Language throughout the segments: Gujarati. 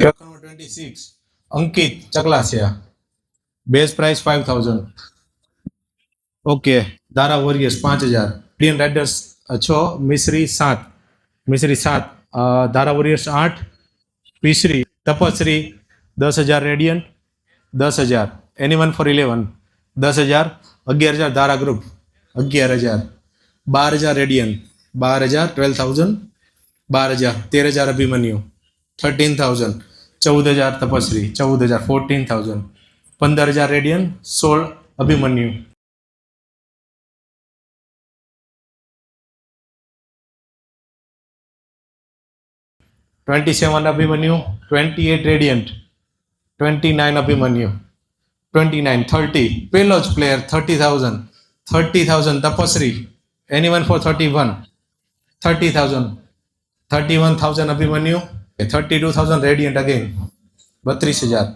account 26 Ankit Chaklasiya base price 5000 okay Dara warriors 5000 Indian raiders 6 Mishri 7 Dara warriors 8 પીસરી Tapashri 10000 radiant 10000 anyone for 11 10000 11000 Dara group 11000 12000 radiant 12000 12000 12000 13000 Abhimanyu 13000 14000 Tapashri 14000 14000 15000 radiant 16 Abhimanyu 27 Abhimanyu 28 radiant 29 Abhimanyu 29 30 પેલો જ player 30000 Tapashri anyone for 31000 31000 Abhimanyu 32000 radiant again 32000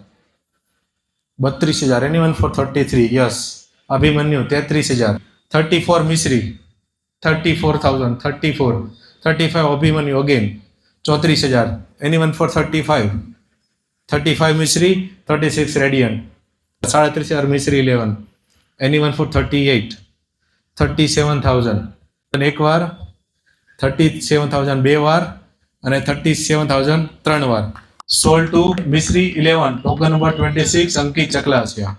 anyone for 33 yes Abhimanyu 33000 34 Mishri 34 Abhimanyu again 34000 anyone for 35 Mishri 36 radiant 37000 Mishri 11 anyone for 37000 અને એક વાર 37000 બે વાર અને 37000 ત્રણ વાર sold to Mishri 11 token number 26 Ankit Chaklasiya